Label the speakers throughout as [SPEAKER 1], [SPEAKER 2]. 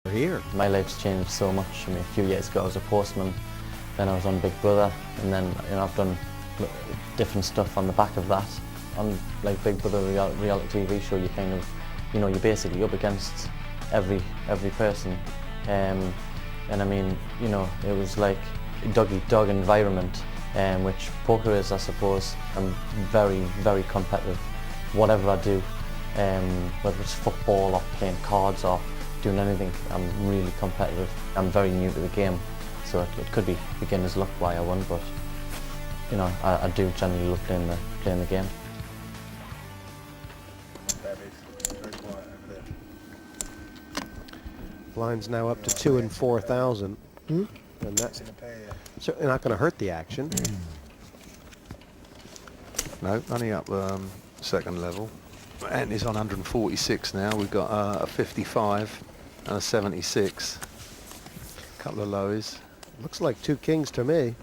[SPEAKER 1] Here.
[SPEAKER 2] My life's changed so much. I mean, a few years ago I was a postman, then I was on Big Brother, and then I've done different stuff on the back of that. On like Big Brother reality TV show, you kind of, you're basically up against every person, and I mean, it was like a dog-eat-dog environment, which poker is, I suppose. I'm very, very competitive. Whatever I do, whether it's football or playing cards or doing anything, I'm really competitive. I'm very new to the game, so it could be beginner's luck why I won, but I do generally love playing the game.
[SPEAKER 1] Blind's now up to 2 and 4,000, and that's certainly not going to hurt the action.
[SPEAKER 3] No, only up second level. Anthony's on 146 now. We've got a 55 and a 76. Couple of lowies.
[SPEAKER 1] Looks like 2 kings to me,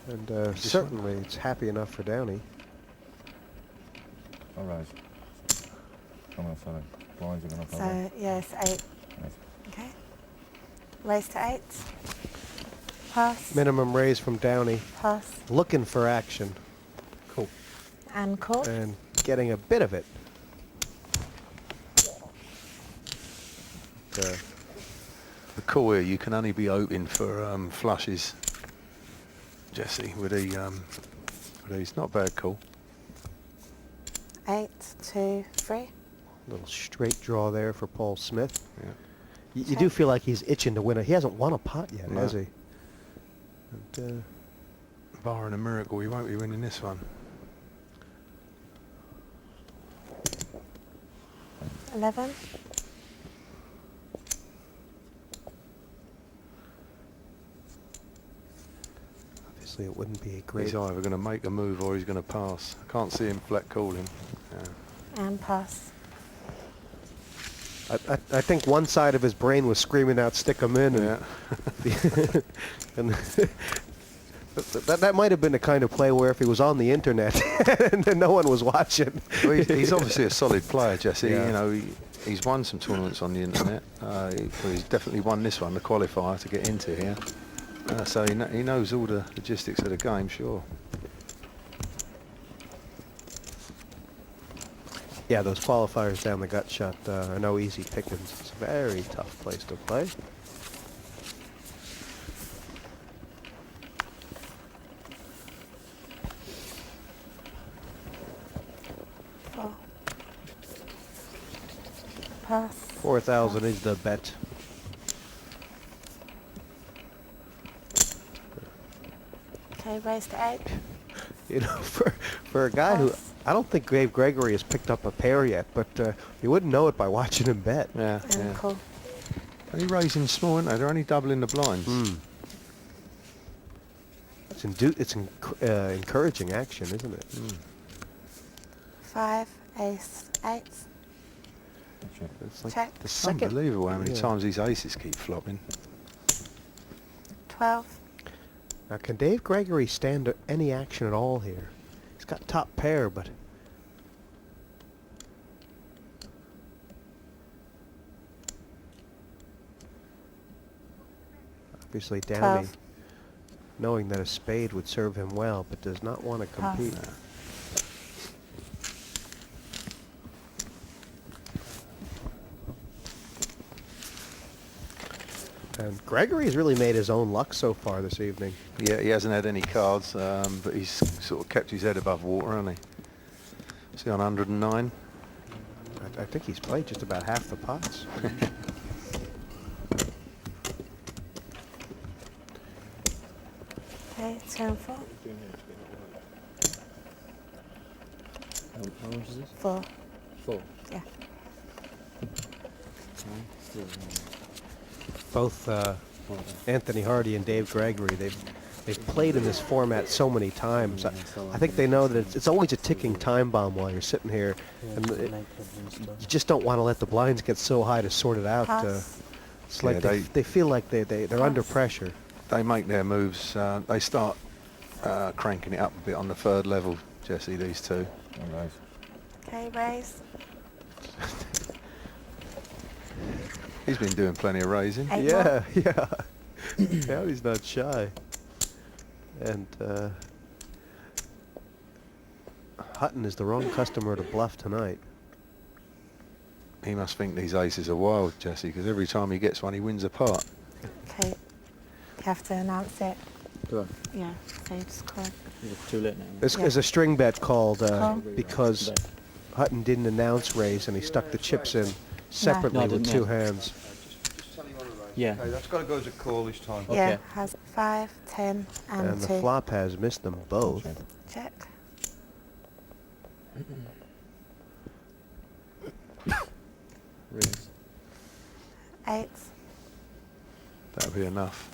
[SPEAKER 1] and certainly it's happy enough for Downey.
[SPEAKER 4] All right. Come on, sorry. Blinds are going to
[SPEAKER 5] So, yes, 8.
[SPEAKER 4] Right.
[SPEAKER 5] Okay. Raise to 8. Pass.
[SPEAKER 1] Minimum raise from Downey.
[SPEAKER 5] Pass.
[SPEAKER 1] Looking for action.
[SPEAKER 3] Cool.
[SPEAKER 5] And call.
[SPEAKER 1] And getting a bit of it.
[SPEAKER 3] The call here, you can only be open for flushes, Jesse, with these. Not a bad call.
[SPEAKER 5] 8, 2, 3.
[SPEAKER 1] Little straight draw there for Paul Smith.
[SPEAKER 3] Yeah.
[SPEAKER 1] You do feel like he's itching to win it. He hasn't won a pot yet,
[SPEAKER 3] No.
[SPEAKER 1] has he? And,
[SPEAKER 3] Barring a miracle, he won't be winning this one.
[SPEAKER 5] 11.
[SPEAKER 1] obviously it wouldn't be a great...
[SPEAKER 3] He's either going to make a move or he's going to pass. I can't see him flat calling. Yeah.
[SPEAKER 5] And pass.
[SPEAKER 1] I think one side of his brain was screaming out, stick him in. And,
[SPEAKER 3] Yeah.
[SPEAKER 1] and that might have been the kind of play where if he was on the internet and then no one was watching.
[SPEAKER 3] Well, he's obviously a solid player, Jesse.
[SPEAKER 1] Yeah.
[SPEAKER 3] You know, he's won some tournaments on the internet. He's definitely won this one, the qualifier, to get into here. So he knows all the logistics of the game, sure.
[SPEAKER 1] Yeah, those qualifiers down the gut shot are no easy pickings. It's a very tough place to play.
[SPEAKER 5] Four. Pass.
[SPEAKER 1] 4,000 is the bet.
[SPEAKER 5] Okay, raise to 8.
[SPEAKER 1] You know, for a guy who...
[SPEAKER 5] Pass.
[SPEAKER 1] I don't think Dave Gregory has picked up a pair yet, but you wouldn't know it by watching him bet.
[SPEAKER 3] Yeah,
[SPEAKER 5] And
[SPEAKER 3] yeah.
[SPEAKER 5] call.
[SPEAKER 3] Only raising small, aren't they? They're only doubling the blinds.
[SPEAKER 1] It's encouraging action, isn't it?
[SPEAKER 5] 5, ace, 8.
[SPEAKER 1] It's like
[SPEAKER 5] Check.
[SPEAKER 1] the
[SPEAKER 3] It's
[SPEAKER 1] second...
[SPEAKER 3] unbelievable how many
[SPEAKER 1] Yeah.
[SPEAKER 3] times these aces keep flopping.
[SPEAKER 5] 12.
[SPEAKER 1] Now, can Dave Gregory stand any action at all here? He's got top pair, but... Obviously, Downey,
[SPEAKER 5] 12.
[SPEAKER 1] knowing that a spade would serve him well, but does not want to
[SPEAKER 5] Pass.
[SPEAKER 1] compete. And Gregory's really made his own luck so far this evening.
[SPEAKER 3] Yeah, he hasn't had any cards, but he's sort of kept his head above water, hasn't he? Is he on 109?
[SPEAKER 1] I think he's played just about half the pots.
[SPEAKER 5] Okay, 2 and 4.
[SPEAKER 2] How much is this?
[SPEAKER 5] 4.
[SPEAKER 2] 4.
[SPEAKER 5] Yeah.
[SPEAKER 1] Both Anthony Hardy and Dave Gregory, they've played in this format so many times. I think they know that it's always a ticking time bomb while you're sitting here, and you just don't want to let the blinds get so high to sort it out.
[SPEAKER 5] Pass.
[SPEAKER 1] It's like
[SPEAKER 3] Yeah,
[SPEAKER 1] they feel like they're under pressure.
[SPEAKER 3] They make their moves. They start cranking it up a bit on the third level, Jesse, these two.
[SPEAKER 4] All right.
[SPEAKER 5] Okay, raise.
[SPEAKER 3] He's been doing plenty of raising.
[SPEAKER 5] Eight
[SPEAKER 1] Yeah, yeah. Now he's not shy. And Hutton is the wrong customer to bluff tonight.
[SPEAKER 3] He must think these aces are wild, Jesse, because every time he gets one, he wins a pot.
[SPEAKER 5] Okay. You have to announce it.
[SPEAKER 2] Do I?
[SPEAKER 5] Yeah. So you just call.
[SPEAKER 2] Is it too late now?
[SPEAKER 1] This
[SPEAKER 5] Yeah.
[SPEAKER 1] is a string bet called
[SPEAKER 5] Call.
[SPEAKER 1] because Hutton didn't announce raise and he stuck the chips in separately
[SPEAKER 2] No, I
[SPEAKER 1] with
[SPEAKER 2] didn't,
[SPEAKER 1] two
[SPEAKER 2] yeah.
[SPEAKER 1] hands.
[SPEAKER 2] Yeah.
[SPEAKER 4] Okay, that's got to go as a call this time.
[SPEAKER 2] Okay.
[SPEAKER 5] Yeah. Has 5, 10, and,
[SPEAKER 1] And
[SPEAKER 5] 2.
[SPEAKER 1] the flop has missed them both.
[SPEAKER 4] Okay.
[SPEAKER 5] Check.
[SPEAKER 2] Raise.
[SPEAKER 5] 8
[SPEAKER 3] That'll be enough.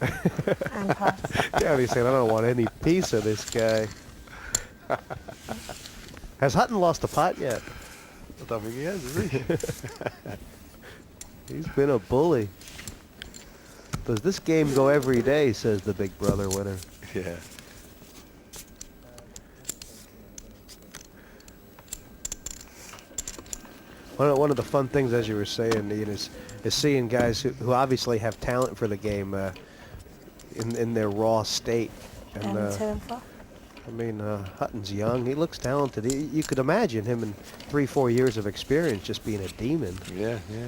[SPEAKER 5] and pass.
[SPEAKER 1] Yeah, he's saying, I don't want any piece of this guy. Has Hutton lost a pot yet?
[SPEAKER 3] I don't think he has he?
[SPEAKER 1] He's been a bully. Does this game go every day, says the big brother winner.
[SPEAKER 3] Yeah.
[SPEAKER 1] One of the fun things, as you were saying, Ian, is seeing guys who obviously have talent for the game in their raw state.
[SPEAKER 5] And
[SPEAKER 1] And
[SPEAKER 5] 2 and 4.
[SPEAKER 1] I mean, Hutton's young. He looks talented. You could imagine him in 3-4 years of experience just being a demon.
[SPEAKER 3] Yeah, yeah.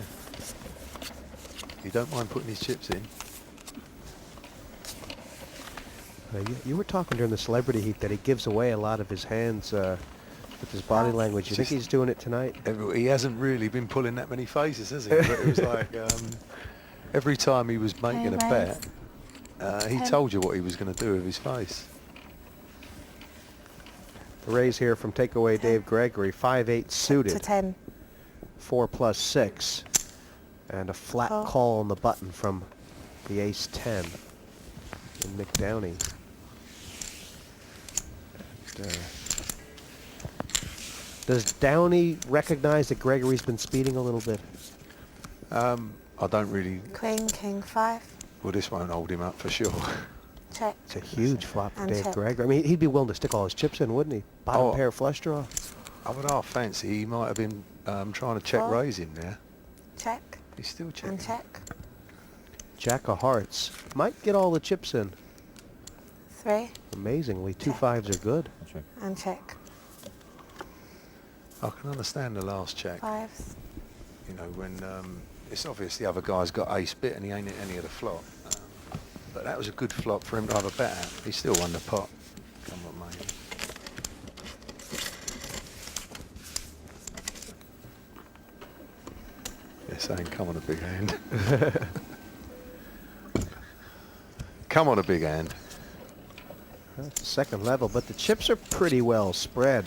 [SPEAKER 3] He don't mind putting his chips in.
[SPEAKER 1] You were talking during the celebrity heat that he gives away a lot of his hands with his body language. You think
[SPEAKER 3] Just-
[SPEAKER 1] he's doing it tonight?
[SPEAKER 3] He hasn't really been pulling that many faces, has he? But it was like every time he was making a bet, he told you what he was going to do with his face.
[SPEAKER 1] The raise here from takeaway Dave Gregory, 5-8
[SPEAKER 5] To
[SPEAKER 1] suited,
[SPEAKER 5] 10.
[SPEAKER 1] 4+6, and a flat
[SPEAKER 5] Call.
[SPEAKER 1] call on the button from the ace-10 in Mick Downey. And, does Downey recognize that Gregory's been speeding a little bit?
[SPEAKER 3] I don't really.
[SPEAKER 5] Queen, King, 5.
[SPEAKER 3] Well, this won't hold him up for sure.
[SPEAKER 5] Check.
[SPEAKER 1] It's a huge flop for
[SPEAKER 5] And
[SPEAKER 1] Dave
[SPEAKER 5] check.
[SPEAKER 1] Gregory. I mean, he'd be willing to stick all his chips in, wouldn't he? Bottom
[SPEAKER 3] Oh.
[SPEAKER 1] pair flush draw.
[SPEAKER 3] I would half fancy he might have been trying to check
[SPEAKER 5] Call.
[SPEAKER 3] raise him there.
[SPEAKER 5] Check.
[SPEAKER 3] He's still checking.
[SPEAKER 5] And check.
[SPEAKER 1] Jack of hearts. Might get all the chips in.
[SPEAKER 5] 3
[SPEAKER 1] Amazingly, 2
[SPEAKER 5] Check.
[SPEAKER 1] 5s are good.
[SPEAKER 4] I'll check.
[SPEAKER 5] and check.
[SPEAKER 3] I can understand the last check.
[SPEAKER 5] 5s.
[SPEAKER 3] You know, when it's obvious the other guy's got ace bit and he ain't at any of the flop. But that was a good flop for him to have a bet at. He still won the pot. Come on, mate. They're saying, come on a big hand. Come on a big hand.
[SPEAKER 1] That's the second level, but the chips are pretty well spread.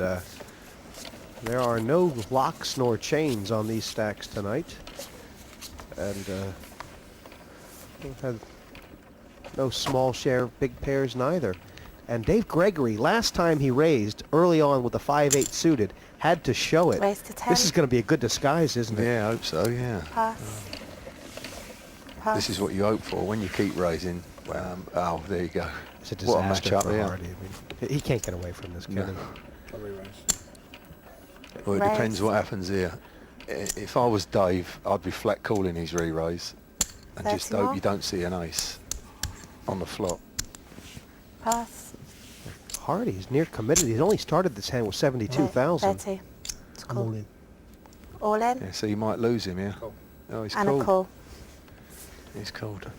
[SPEAKER 1] There are no locks nor chains on these stacks tonight. And we've had no small share of big pairs neither. And Dave Gregory, last time he raised early on with the 5-8 suited, had to show it.
[SPEAKER 5] Raise to 10.
[SPEAKER 1] This is going to be a good disguise, isn't it?
[SPEAKER 3] Yeah, I hope so, yeah.
[SPEAKER 5] Pass. Pass.
[SPEAKER 3] This is what you hope for when you keep raising. Oh, there you go.
[SPEAKER 1] It's a
[SPEAKER 3] What a
[SPEAKER 1] disaster
[SPEAKER 3] matchup
[SPEAKER 1] for
[SPEAKER 3] here.
[SPEAKER 1] Hardy. I mean, he can't get away from this, can
[SPEAKER 3] No.
[SPEAKER 1] he?
[SPEAKER 3] Well, it depends
[SPEAKER 5] Raise.
[SPEAKER 3] what happens here. If I was Dave, I'd be flat calling his re-raise and just
[SPEAKER 5] 30
[SPEAKER 3] hope
[SPEAKER 5] more.
[SPEAKER 3] you don't see an ace on the flop.
[SPEAKER 5] Pass.
[SPEAKER 1] Hardy's near committed. He's only started this hand with 72,000.
[SPEAKER 5] 30. It's
[SPEAKER 1] I'm
[SPEAKER 5] cool.
[SPEAKER 1] all in.
[SPEAKER 5] All in.
[SPEAKER 3] Yeah, so you might lose him, yeah? Oh, he's
[SPEAKER 5] And
[SPEAKER 3] called.
[SPEAKER 5] a call.
[SPEAKER 3] He's called.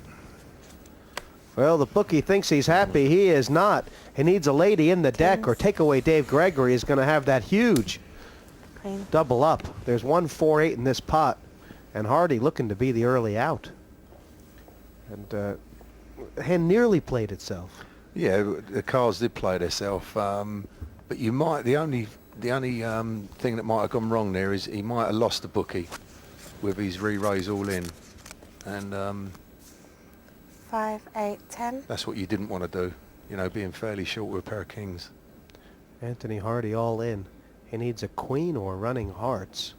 [SPEAKER 1] Well, the bookie thinks he's happy. He is not. He needs a lady in the deck, or takeaway Dave Gregory is going to have that huge
[SPEAKER 5] Queen.
[SPEAKER 1] double up. There's 1-4-8 in this pot, and Hardy looking to be the early out. And the hand nearly played itself.
[SPEAKER 3] Yeah, the cards did play themselves, but you might. The only thing that might have gone wrong there is he might have lost the bookie with his re-raise all in, and
[SPEAKER 5] 5, 8, 10.
[SPEAKER 3] that's what you didn't want to do. You know, being fairly short with a pair of kings.
[SPEAKER 1] Anthony Hardy all in. He needs a queen or running hearts.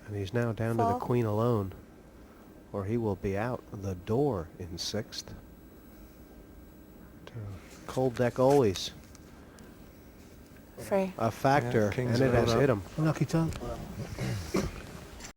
[SPEAKER 1] And he's now down to the
[SPEAKER 5] Four.
[SPEAKER 1] queen alone, or he will be out the door in 6th. Cold deck always
[SPEAKER 5] 3.
[SPEAKER 1] a factor,
[SPEAKER 3] kings
[SPEAKER 1] and it
[SPEAKER 3] are
[SPEAKER 1] has
[SPEAKER 3] up.
[SPEAKER 1] hit him.
[SPEAKER 6] Lucky time.